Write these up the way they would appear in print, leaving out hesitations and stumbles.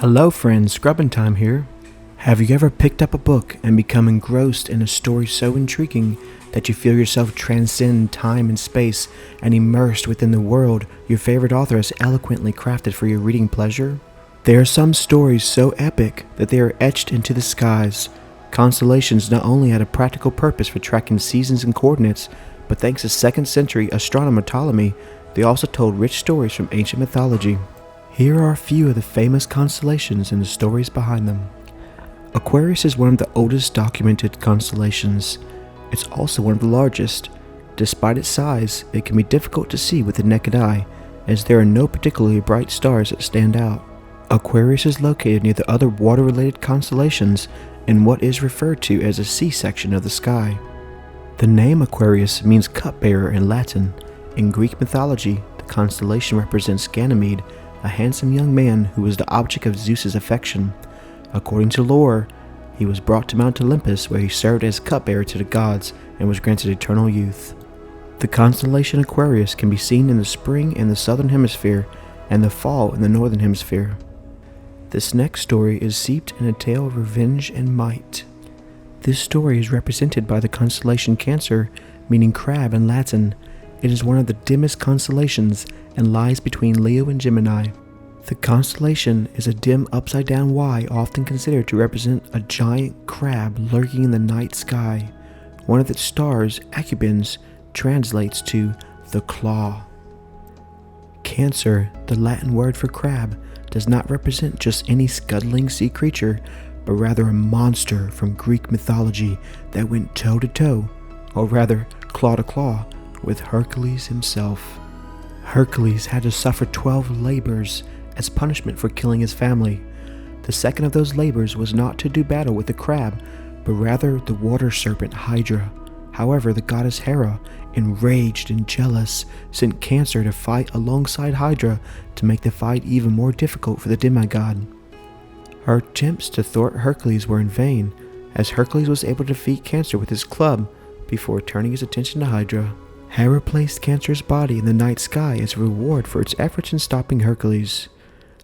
Hello friends, Scrubbin' Time here. Have you ever picked up a book and become engrossed in a story so intriguing that you feel yourself transcend time and space and immersed within the world your favorite author has eloquently crafted for your reading pleasure? There are some stories so epic that they are etched into the skies. Constellations not only had a practical purpose for tracking seasons and coordinates, but thanks to 2nd century astronomer Ptolemy, they also told rich stories from ancient mythology. Here are a few of the famous constellations and the stories behind them. Aquarius is one of the oldest documented constellations. It's also one of the largest. Despite its size, it can be difficult to see with the naked eye, as there are no particularly bright stars that stand out. Aquarius is located near the other water-related constellations in what is referred to as a C-section of the sky. The name Aquarius means cupbearer in Latin. In Greek mythology, the constellation represents Ganymede, a handsome young man who was the object of Zeus's affection. According to lore, he was brought to Mount Olympus where he served as cupbearer to the gods and was granted eternal youth. The constellation Aquarius can be seen in the spring in the southern hemisphere and the fall in the northern hemisphere. This next story is steeped in a tale of revenge and might. This story is represented by the constellation Cancer, meaning crab in Latin. It is one of the dimmest constellations and lies between Leo and Gemini. The constellation is a dim upside-down Y, often considered to represent a giant crab lurking in the night sky. One of its stars, Acubens, translates to the claw. Cancer, the Latin word for crab, does not represent just any scuttling sea creature, but rather a monster from Greek mythology that went toe-to-toe, or rather claw-to-claw, with Hercules himself. Hercules had to suffer 12 labors as punishment for killing his family. The second of those labors was not to do battle with the crab, but rather the water serpent Hydra. However, the goddess Hera, enraged and jealous, sent Cancer to fight alongside Hydra to make the fight even more difficult for the demigod. Her attempts to thwart Hercules were in vain, as Hercules was able to defeat Cancer with his club before turning his attention to Hydra. Hera placed Cancer's body in the night sky as a reward for its efforts in stopping Hercules.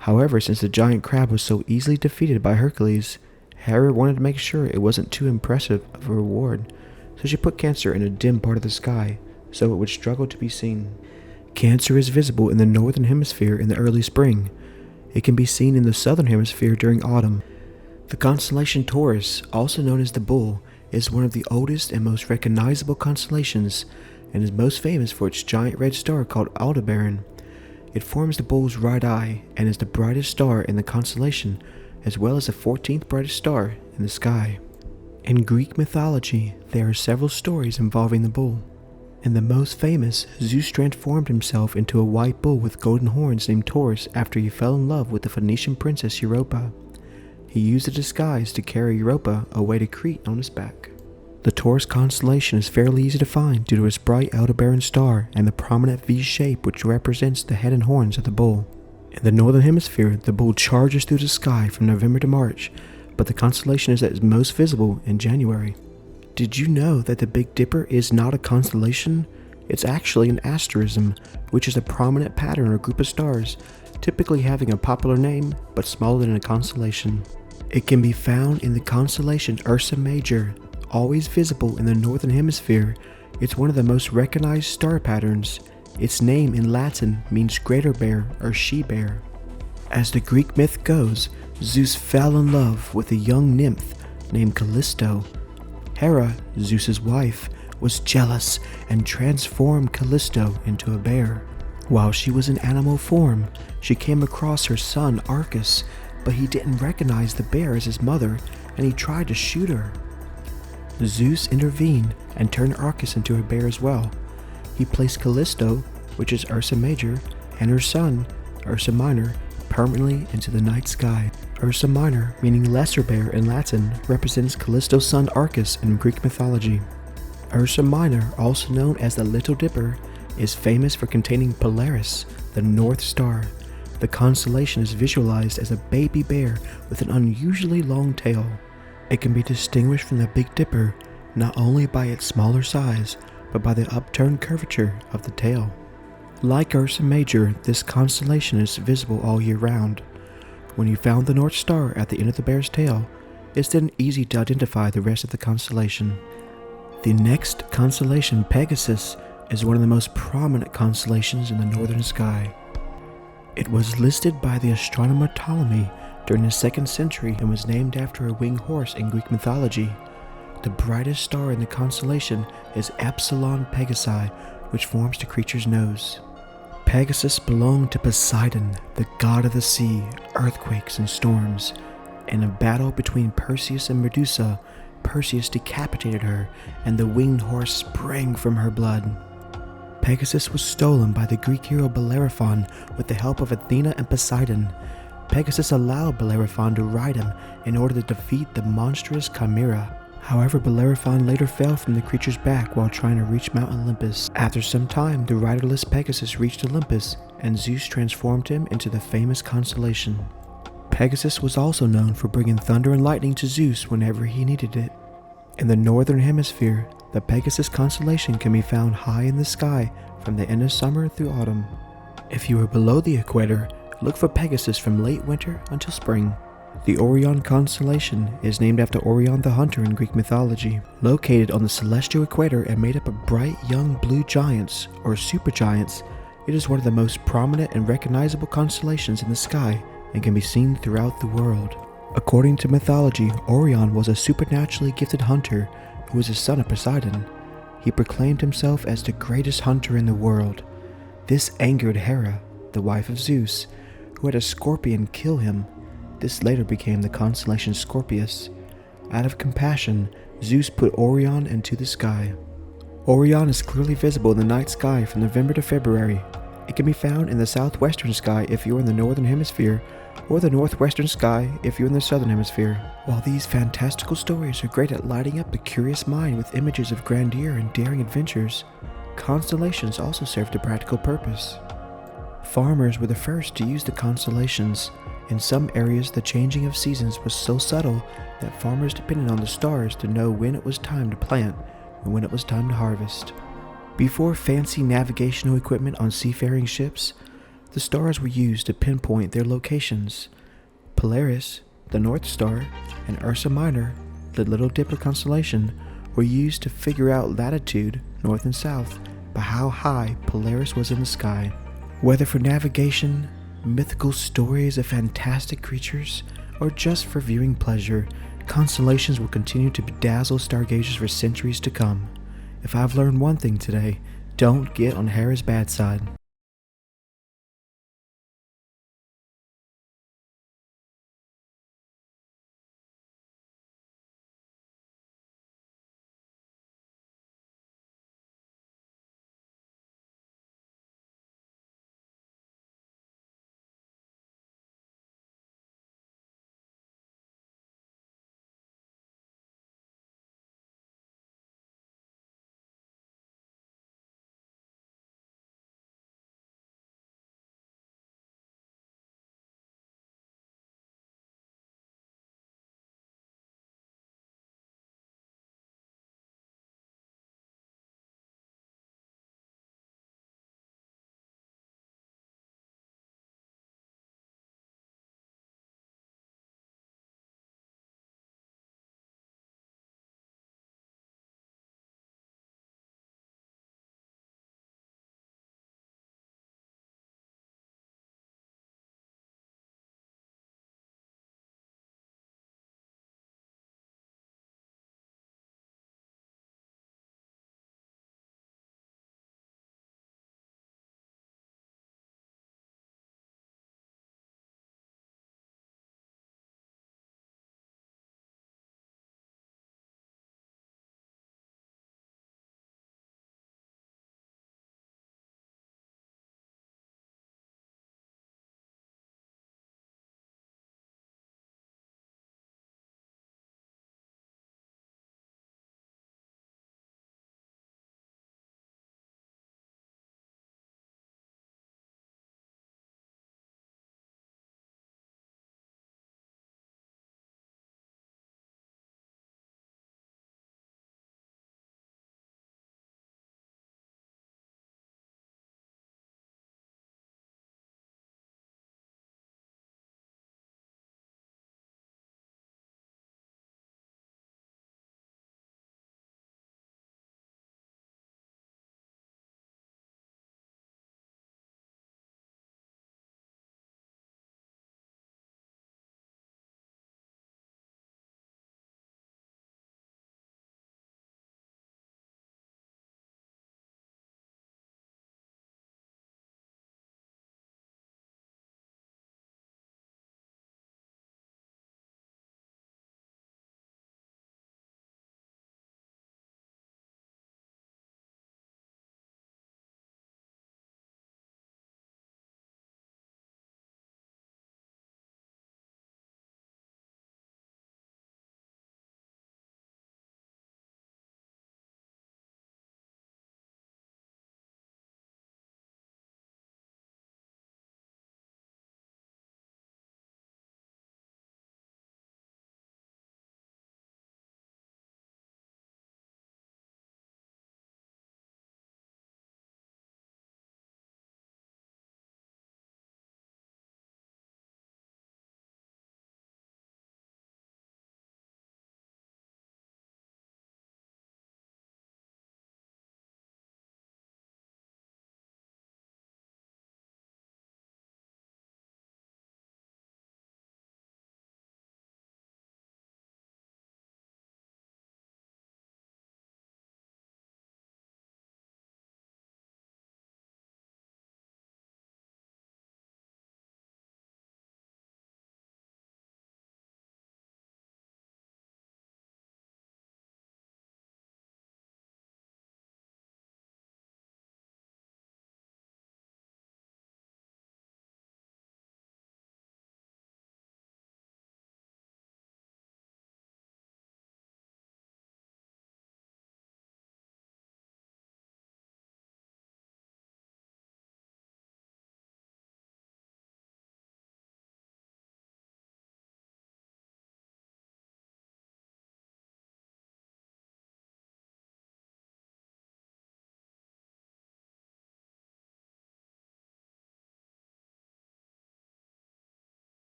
However, since the giant crab was so easily defeated by Hercules, Hera wanted to make sure it wasn't too impressive of a reward, so she put Cancer in a dim part of the sky, so it would struggle to be seen. Cancer is visible in the northern hemisphere in the early spring. It can be seen in the southern hemisphere during autumn. The constellation Taurus, also known as the Bull, is one of the oldest and most recognizable constellations, and is most famous for its giant red star called Aldebaran. It forms the bull's right eye and is the brightest star in the constellation, as well as the 14th brightest star in the sky. In Greek mythology, there are several stories involving the bull. In the most famous, Zeus transformed himself into a white bull with golden horns named Taurus after he fell in love with the Phoenician princess Europa. He used the disguise to carry Europa away to Crete on his back. The Taurus constellation is fairly easy to find due to its bright Aldebaran star and the prominent V shape which represents the head and horns of the bull. In the northern hemisphere, the bull charges through the sky from November to March, but the constellation is at its most visible in January. Did you know that the Big Dipper is not a constellation? It's actually an asterism, which is a prominent pattern or group of stars, typically having a popular name but smaller than a constellation. It can be found in the constellation Ursa Major. Always visible in the northern hemisphere, it's one of the most recognized star patterns. Its name in Latin means greater bear or she-bear. As the Greek myth goes, Zeus fell in love with a young nymph named Callisto. Hera, Zeus's wife, was jealous and transformed Callisto into a bear. While she was in animal form, she came across her son Arcus, but he didn't recognize the bear as his mother, and he tried to shoot her. Zeus intervened and turned Arcus into a bear as well. He placed Callisto, which is Ursa Major, and her son, Ursa Minor, permanently into the night sky. Ursa Minor, meaning lesser bear in Latin, represents Callisto's son Arcus in Greek mythology. Ursa Minor, also known as the Little Dipper, is famous for containing Polaris, the North Star. The constellation is visualized as a baby bear with an unusually long tail. It can be distinguished from the Big Dipper not only by its smaller size, but by the upturned curvature of the tail. Like Ursa Major, this constellation is visible all year round. When you found the North Star at the end of the bear's tail, it's then easy to identify the rest of the constellation. The next constellation, Pegasus, is one of the most prominent constellations in the northern sky. It was listed by the astronomer Ptolemy during the 2nd century and was named after a winged horse in Greek mythology. The brightest star in the constellation is Epsilon Pegasi, which forms the creature's nose. Pegasus belonged to Poseidon, the god of the sea, earthquakes, and storms. In a battle between Perseus and Medusa, Perseus decapitated her, and the winged horse sprang from her blood. Pegasus was stolen by the Greek hero Bellerophon with the help of Athena and Poseidon. Pegasus allowed Bellerophon to ride him in order to defeat the monstrous Chimera. However, Bellerophon later fell from the creature's back while trying to reach Mount Olympus. After some time, the riderless Pegasus reached Olympus, and Zeus transformed him into the famous constellation. Pegasus was also known for bringing thunder and lightning to Zeus whenever he needed it. In the northern hemisphere, the Pegasus constellation can be found high in the sky from the end of summer through autumn. If you are below the equator, look for Pegasus from late winter until spring. The Orion constellation is named after Orion the Hunter in Greek mythology. Located on the celestial equator and made up of bright young blue giants, or supergiants, it is one of the most prominent and recognizable constellations in the sky and can be seen throughout the world. According to mythology, Orion was a supernaturally gifted hunter who was a son of Poseidon. He proclaimed himself as the greatest hunter in the world. This angered Hera, the wife of Zeus, who had a scorpion kill him. This later became the constellation Scorpius. Out of compassion, Zeus put Orion into the sky. Orion is clearly visible in the night sky from November to February. It can be found in the southwestern sky if you're in the northern hemisphere, or the northwestern sky if you're in the southern hemisphere. While these fantastical stories are great at lighting up the curious mind with images of grandeur and daring adventures, constellations also served a practical purpose. Farmers were the first to use the constellations. In some areas, the changing of seasons was so subtle that farmers depended on the stars to know when it was time to plant and when it was time to harvest. Before fancy navigational equipment on seafaring ships, the stars were used to pinpoint their locations. Polaris, the North Star, and Ursa Minor, the Little Dipper constellation, were used to figure out latitude, north and south, by how high Polaris was in the sky. Whether for navigation, mythical stories of fantastic creatures, or just for viewing pleasure, constellations will continue to bedazzle stargazers for centuries to come. If I've learned one thing today, don't get on Hera's bad side.